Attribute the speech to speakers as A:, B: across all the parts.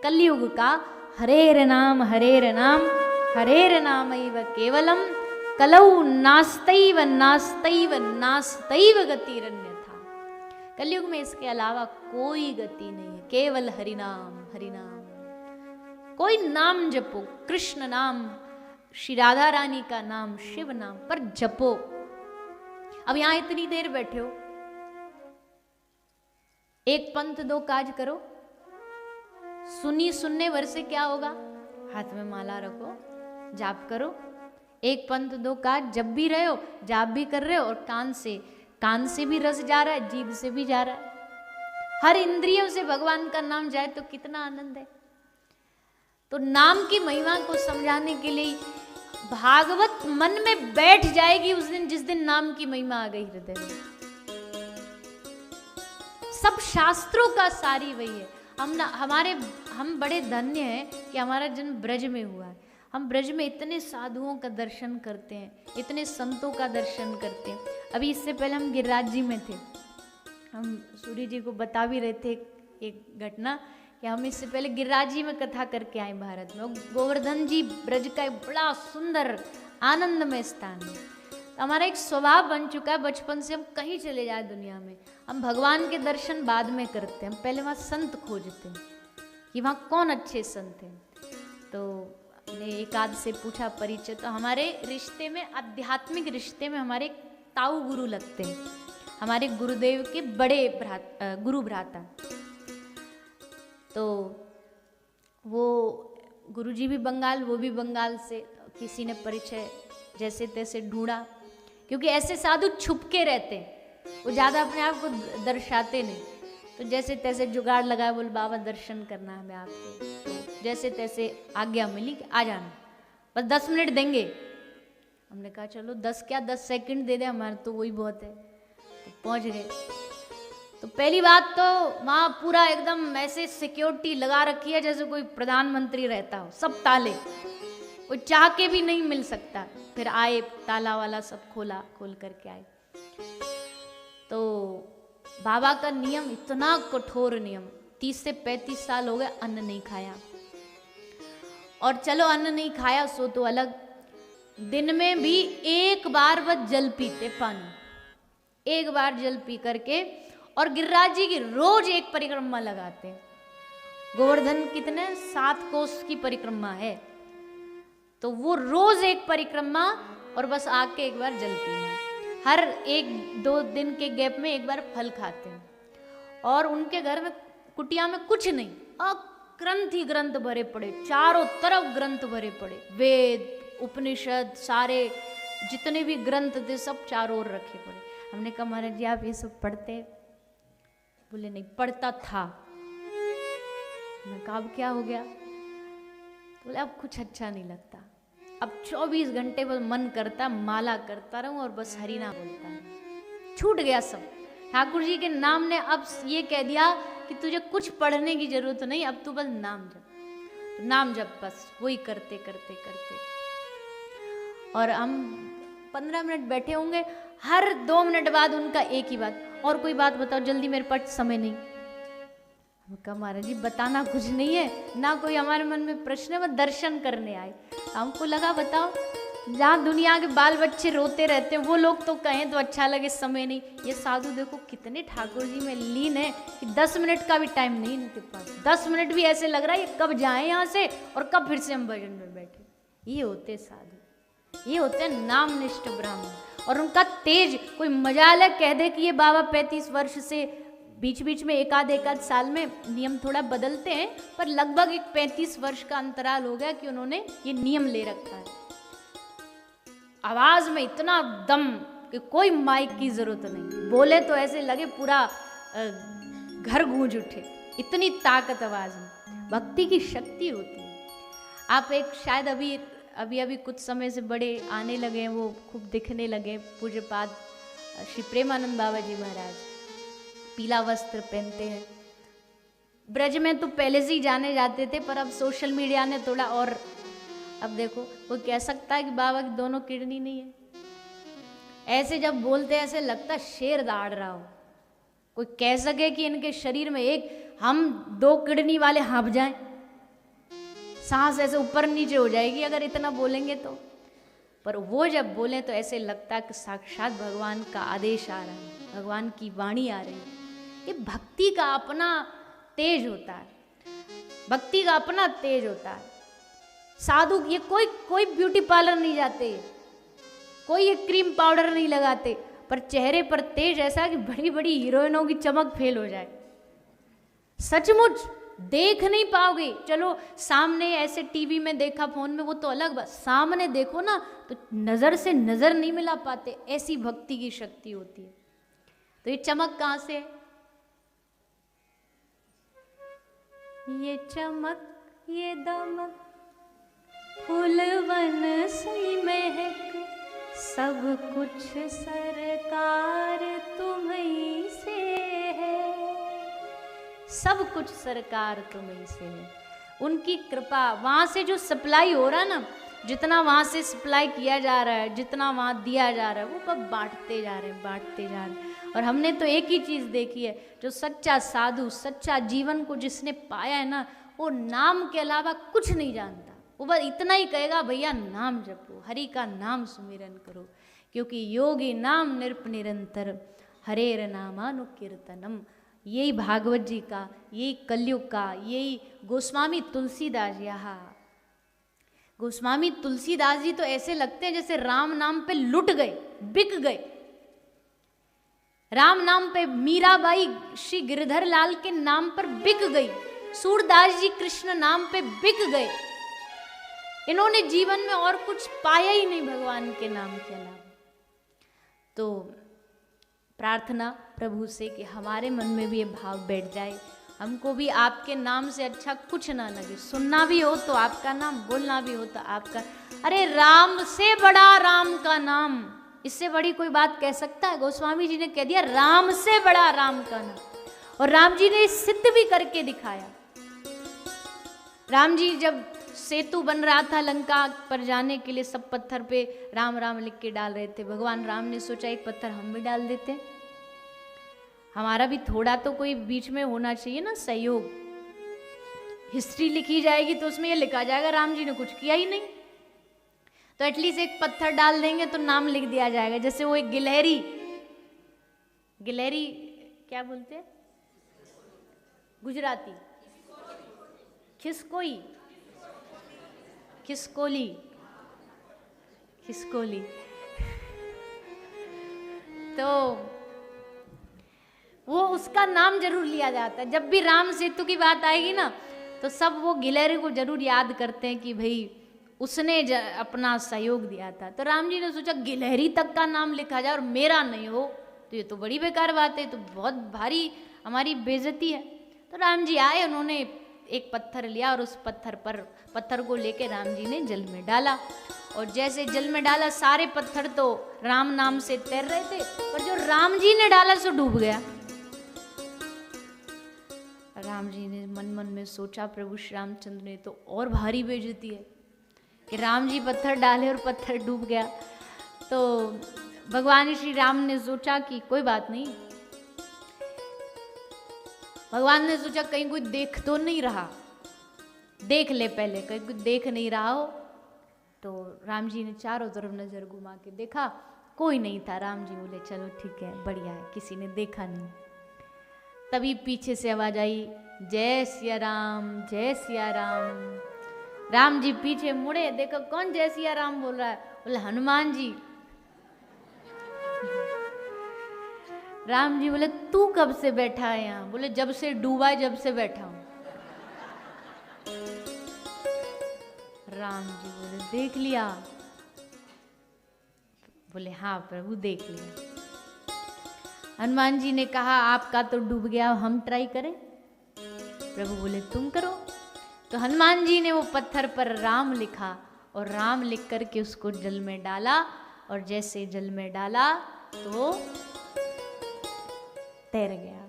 A: कलयुग का हरेर नाम हरेर नामैव केवलम कलौ नास्तैव नास्तैव नास्तैव गतिरन्यथा। कलयुग में इसके अलावा कोई गति नहीं है, केवल हरिनाम हरिनाम। कोई नाम जपो, कृष्ण नाम, श्री राधा रानी का नाम, शिव नाम पर जपो। अब यहां इतनी देर बैठे हो, एक पंथ दो काज करो, सुनने भर से क्या होगा? हाथ में माला रखो, जाप करो। एक पंथ दो काज, जब भी रहे हो जाप भी कर रहे हो, और कान से भी रस जा रहा है, जीभ से भी जा रहा है, हर इंद्रियों से भगवान का नाम जाए तो कितना आनंद है। तो नाम की महिमा को समझाने के लिए भागवत मन में बैठ जाएगी उस दिन, जिस दिन नाम की महिमा आ गई हृदय में। सब शास्त्रों का सारी वही है। हम बड़े धन्य हैं कि हमारा जन्म ब्रज में हुआ है। हम ब्रज में इतने साधुओं का दर्शन करते हैं, इतने संतों का दर्शन करते हैं। अभी इससे पहले हम गिरिराज जी में थे, हम सूर्य जी को बता भी रहे थे एक घटना कि हम इससे पहले गिरिराज जी में कथा करके आए भारत में। गोवर्धन जी ब्रज का एक बड़ा सुंदर आनंदमय स्थान है। तो हमारा एक स्वभाव बन चुका है बचपन से, हम कहीं चले जाए दुनिया में, हम भगवान के दर्शन बाद में करते हैं, हम पहले वहाँ संत खोजते हैं कि वहाँ कौन अच्छे संत हैं। तो हमने एक आध से पूछा परिचय, तो हमारे रिश्ते में, आध्यात्मिक रिश्ते में हमारे ताऊ गुरु लगते हैं, हमारे गुरुदेव के बड़े गुरु भ्राता। तो वो गुरुजी भी बंगाल, वो भी बंगाल से। किसी ने परिचय जैसे तैसे ढूंढा, क्योंकि ऐसे साधु छुप के रहते हैं, वो ज़्यादा अपने आप को दर्शाते नहीं। तो जैसे तैसे जुगाड़ लगाया, बोले बाबा दर्शन करना है हमें आपको। तो जैसे तैसे आज्ञा मिली कि आ जाना, बस 10 मिनट देंगे। हमने कहा चलो 10 क्या 10 सेकंड दे दे, हमारे तो वही बहुत है। तो पहुँच गए। तो पहली बात तो वहाँ पूरा एकदम ऐसे सिक्योरिटी लगा रखी है जैसे कोई प्रधानमंत्री रहता हो, सब ताले, कोई चाह के भी नहीं मिल सकता। फिर आए, ताला वाला सब खोल करके आए। तो बाबा का नियम इतना कठोर नियम, 30 से 35 साल हो गए अन्न नहीं खाया। और चलो अन्न नहीं खाया सो तो अलग, दिन में भी एक बार बस जल पीते, पानी एक बार जल पी करके। और गिरिराज जी की रोज एक परिक्रमा लगाते हैं। गोवर्धन कितने 7 कोस की परिक्रमा है, तो वो रोज एक परिक्रमा, और बस आके एक बार जल पीना। हर 1-2 दिन के गैप में एक बार फल खाते हैं। और उनके घर में कुटिया में कुछ नहीं, ग्रंथ ही ग्रंथ भरे पड़े, चारों तरफ ग्रंथ भरे पड़े, वेद उपनिषद सारे जितने भी ग्रंथ थे सब चारों ओर रखे पड़े। हमने कहा महाराज जी आप ये सब पढ़ते? बोले नहीं, पढ़ता था। मैं कहा अब क्या हो गया? बोले अब कुछ अच्छा नहीं लगता, अब 24 घंटे बस मन करता माला करता रहूं और बस हरि नाम बोलता रहूं। छूट गया सब। ठाकुर जी के नाम ने अब ये कह दिया कि तुझे कुछ पढ़ने की जरूरत नहीं, अब तू बस नाम जप, नाम जप, बस वही करते करते करते। और हम 15 मिनट बैठे होंगे, हर 2 मिनट बाद उनका एक ही बात, और कोई बात बताओ जल्दी, मेरे पास समय नहीं। हम कहा महाराज जी बताना कुछ नहीं है ना, कोई हमारे मन में प्रश्न है, वो दर्शन करने आए। हमको लगा बताओ, जहाँ दुनिया के बाल बच्चे रोते रहते हैं वो लोग तो कहें तो अच्छा लगे, समय नहीं। ये साधु देखो कितने ठाकुर जी में लीन है कि 10 मिनट का भी टाइम नहीं इनके पास। 10 मिनट भी ऐसे लग रहा है ये कब जाए यहाँ से और कब फिर से हम भजन में बैठे। ये होते साधु, ये होते नामनिष्ठ ब्राह्मण। और उनका तेज, कोई मजाल है कह दे कि ये बाबा 35 वर्ष से, बीच बीच में एक आध साल में नियम थोड़ा बदलते हैं, पर लगभग एक 35 वर्ष का अंतराल हो गया कि उन्होंने ये नियम ले रखा है। आवाज में इतना दम कि कोई माइक की जरूरत नहीं, बोले तो ऐसे लगे पूरा घर गूंज उठे, इतनी ताकत आवाज में। भक्ति की शक्ति होती है। आप एक शायद अभी कुछ समय से बड़े आने लगे हैं, वो खूब दिखने लगे, पूज्य पाद श्री प्रेमानंद बाबा जी महाराज पीला वस्त्र पहनते हैं। ब्रज में तो पहले से ही जाने जाते थे, पर अब सोशल मीडिया ने थोड़ा और, अब देखो कोई कह सकता है कि बाबा की दोनों किडनी नहीं है? ऐसे जब बोलते हैं ऐसे लगता शेर दहाड़ रहा हो। कोई कह सके कि इनके शरीर में एक हम 2 किडनी वाले हाँप जाएं? सांस ऐसे ऊपर नीचे हो जाएगी अगर इतना बोलेंगे तो। पर वो जब बोले तो ऐसे लगता है कि साक्षात भगवान का आदेश आ रहा है, भगवान की वाणी आ रही है। ये भक्ति का अपना तेज होता है, भक्ति का अपना तेज होता है। साधु ये कोई ब्यूटी पार्लर नहीं जाते, कोई ये क्रीम पाउडर नहीं लगाते, पर चेहरे पर तेज ऐसा कि बड़ी बड़ी हीरोइनों की चमक फेल हो जाए। सचमुच देख नहीं पाओगे, चलो सामने ऐसे टीवी में देखा, फोन में, वो तो अलग बात, सामने देखो ना तो नजर से नजर नहीं मिला पाते, ऐसी भक्ति की शक्ति होती है। तो ये चमक कहां से है? ये चमक ये दमक फूलवन सी महक, सब कुछ सरकार तुम्हीं से है, सब कुछ सरकार तुम्हीं से है। उनकी कृपा, वहां से जो सप्लाई हो रहा है ना, जितना वहां से सप्लाई किया जा रहा है, जितना वहां दिया जा रहा है, वो सब बांटते जा रहे हैं, बांटते जा रहे हैं। और हमने तो एक ही चीज देखी है, जो सच्चा साधु, सच्चा जीवन को जिसने पाया है ना, वो नाम के अलावा कुछ नहीं जानता। वो बस इतना ही कहेगा, भैया नाम जपो, हरि का नाम सुमिरन करो, क्योंकि योगी नाम नृप निरंतर हरेर नामानुकीर्तनम। यही भागवत जी का, यही कलयुग का, यही गोस्वामी तुलसीदास जी। हाँ, गोस्वामी तुलसीदास जी तो ऐसे लगते हैं जैसे राम नाम पे लुट गए, बिक गए। राम नाम पे मीराबाई श्री गिरधर लाल के नाम पर बिक गई, सूरदास जी कृष्ण नाम पे बिक गए। इन्होंने जीवन में और कुछ पाया ही नहीं भगवान के नाम के अलावा। तो प्रार्थना प्रभु से कि हमारे मन में भी ये भाव बैठ जाए, हमको भी आपके नाम से अच्छा कुछ ना लगे। सुनना भी हो तो आपका नाम, बोलना भी हो तो आपका। अरे राम से बड़ा राम का नाम, इससे बड़ी कोई बात कह सकता है? गोस्वामी जी ने कह दिया राम से बड़ा राम का नाम, और राम जी ने सिद्ध भी करके दिखाया। राम जी जब सेतु बन रहा था लंका पर जाने के लिए, सब पत्थर पे राम राम लिख के डाल रहे थे। भगवान राम ने सोचा एक पत्थर हम भी डाल देते, हमारा भी थोड़ा तो कोई बीच में होना चाहिए ना सहयोग। हिस्ट्री लिखी जाएगी तो उसमें ये लिखा जाएगा राम जी ने कुछ किया ही नहीं, तो एटलीस्ट एक पत्थर डाल देंगे तो नाम लिख दिया जाएगा। जैसे वो एक गिलहरी, गिलहरी क्या बोलते हैं गुजराती, खिसकोई, खिसकोली, खिसकोली। तो वो उसका नाम जरूर लिया जाता है। जब भी राम सेतु की बात आएगी ना, तो सब वो गिलहरी को जरूर याद करते हैं कि भाई उसने अपना सहयोग दिया था। तो राम जी ने सोचा गिलहरी तक का नाम लिखा जाए और मेरा नहीं हो, तो ये तो बड़ी बेकार बात है, तो बहुत भारी हमारी बेइज्जती है। तो राम जी आए, उन्होंने एक पत्थर लिया और उस पत्थर को लेके राम जी ने जल में डाला, और जैसे जल में डाला सारे पत्थर तो राम नाम से तैर रहे थे, पर जो राम जी ने डाला सो डूब गया। राम जी ने मन मन में सोचा प्रभु श्री रामचंद्र ने तो और भारी बेइज्जती है कि राम जी पत्थर डाले और पत्थर डूब गया। तो भगवान श्री राम ने सोचा कि कोई बात नहीं, भगवान ने सोचा कहीं कोई देख तो नहीं रहा, देख ले पहले, कहीं कोई देख नहीं रहा हो। तो राम जी ने चारों तरफ नजर घुमा के देखा, कोई नहीं था। राम जी बोले चलो ठीक है, बढ़िया है, किसी ने देखा नहीं। तभी पीछे से आवाज आई, जय सिया राम, जय सिया राम। राम जी पीछे मुड़े, देखो कौन जय सिया राम बोल रहा है? बोले हनुमान जी। राम जी बोले तू कब से बैठा है यहाँ? बोले जब से डूबा है, जब से बैठा हूं। राम जी बोले देख लिया? बोले हाँ प्रभु देख लिया। हनुमान जी ने कहा आपका तो डूब गया, हम ट्राई करें? प्रभु बोले तुम करो। तो हनुमान जी ने वो पत्थर पर राम लिखा, और राम लिख करके उसको जल में डाला, और जैसे जल में डाला तो तैर गया।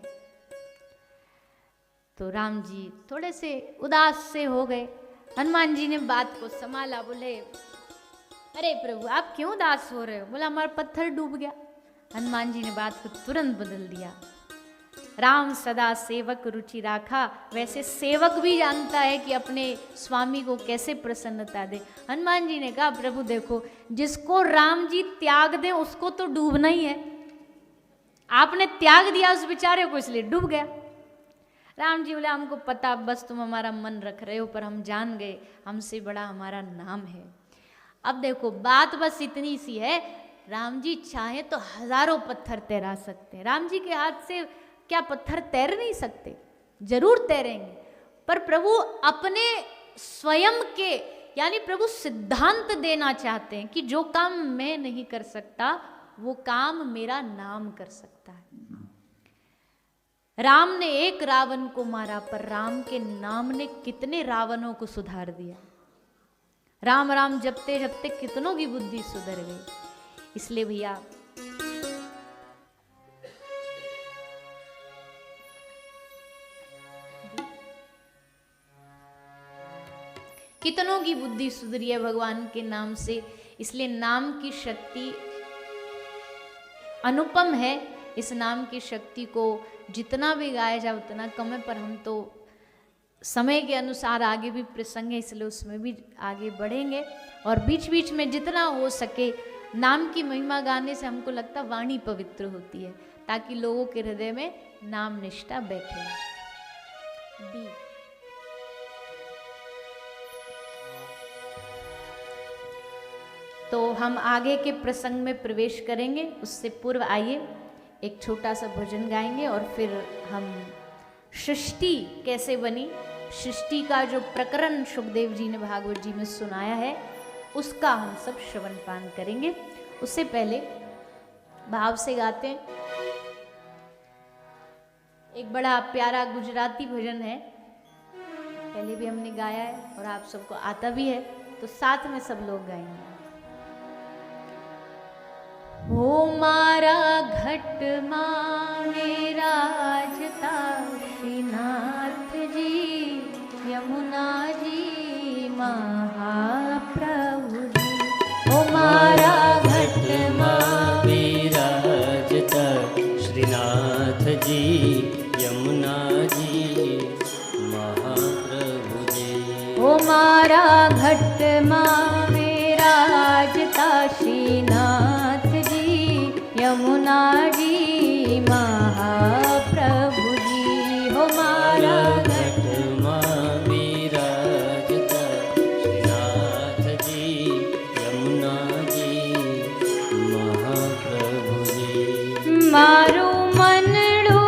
A: तो राम जी थोड़े से उदास से हो गए। हनुमान जी ने बात को संभाला, बोले अरे प्रभु आप क्यों उदास हो रहे हो? बोला हमारा पत्थर डूब गया। हनुमान जी ने बात को तुरंत बदल दिया। राम सदा सेवक रुचि राखा, वैसे सेवक भी जानता है कि अपने स्वामी को कैसे प्रसन्नता दे। हनुमान जी ने कहा प्रभु देखो, जिसको राम जी त्याग दें उसको तो डूबना ही है, आपने त्याग दिया उस बेचारे को इसलिए डूब गया। राम जी बोले हमको पता, बस तुम हमारा मन रख रहे हो, पर हम जान गए हमसे बड़ा हमारा नाम है। अब देखो बात बस इतनी सी है, राम जी चाहे तो हजारों पत्थर तैरा सकते हैं। राम जी के हाथ से क्या पत्थर तैर नहीं सकते? जरूर तैरेंगे, पर प्रभु अपने स्वयं के यानी प्रभु सिद्धांत देना चाहते हैं कि जो काम मैं नहीं कर सकता वो काम मेरा नाम कर सकता है। राम ने एक रावण को मारा, पर राम के नाम ने कितने रावणों को सुधार दिया। राम राम जपते जपते कितनों की बुद्धि सुधर गई। इसलिए भैया कितनों की बुद्धि सुधरी है भगवान के नाम से। इसलिए नाम की शक्ति अनुपम है। इस नाम की शक्ति को जितना भी गाया जाए उतना कम है, पर हम तो समय के अनुसार आगे भी प्रसंग है इसलिए उसमें भी आगे बढ़ेंगे, और बीच बीच में जितना हो सके नाम की महिमा गाने से हमको लगता वाणी पवित्र होती है, ताकि लोगों के हृदय में नाम निष्ठा बैठे। बी तो हम आगे के प्रसंग में प्रवेश करेंगे, उससे पूर्व आइए एक छोटा सा भजन गाएंगे और फिर हम सृष्टि कैसे बनी, सृष्टि का जो प्रकरण सुखदेव जी ने भागवत जी में सुनाया है उसका हम सब श्रवण पान करेंगे। उससे पहले भाव से गाते हैं। एक बड़ा प्यारा गुजराती भजन है, पहले भी हमने गाया है और आप सबको आता भी है, तो साथ में सब लोग गाएंगे। हो मारा घट में राजता श्रीनाथ जी, यमुना जी महाप्रभु जी। हो मारा घट में
B: राजता श्रीनाथ जी, यमुना जी महाप्रभु जी।
A: हो मारा घट में राजता श्रीनाथ यमुना जी महाप्रभु जी। हो मारा
B: घट विराजता श्रीनाथ जी, यमुना जी महाप्रभु जी।
A: मारू मनडू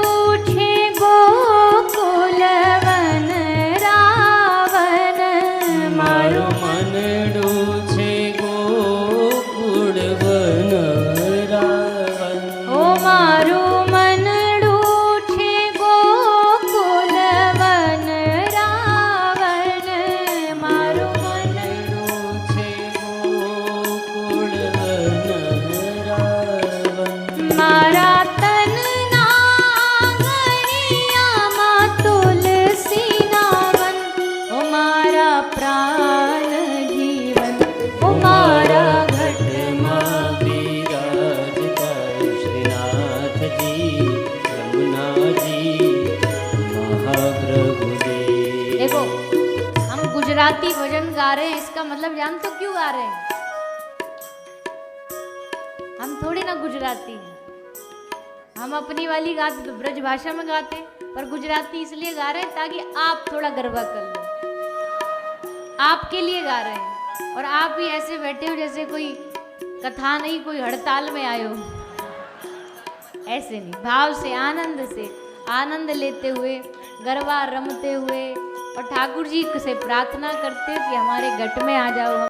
A: छे गोकुल वन रावण,
B: मारू मनडू छे गोकुल वन रावण।
A: ओ मारू मनडू छे गोकुल वन रावण, मारू मनडू
B: छे गोकुल वन रावण।
A: मारा तन नागरिया मा तुलसी नावन, ओ मारा प्राण जीवन। ओ मारा घट
B: विराजता श्रीनाथ जी, यमुना जी महाप्रभु जी।
A: देखो हम गुजराती भजन गा रहे हैं, इसका मतलब जानते हो क्यों गा रहे हैं? हम थोड़ी ना गुजराती हैं, हम अपनी वाली गाते तो ब्रज भाषा में गाते, पर गुजराती इसलिए गा रहे हैं ताकि आप थोड़ा गरबा कर लो, आपके लिए गा रहे हैं। और आप भी ऐसे बैठे हो जैसे कोई कथा नहीं, कोई हड़ताल में आए हो, ऐसे नहीं, भाव से आनंद लेते हुए गरबा रमते हुए और ठाकुर जी से प्रार्थना करते कि हमारे घट में आ जाओ।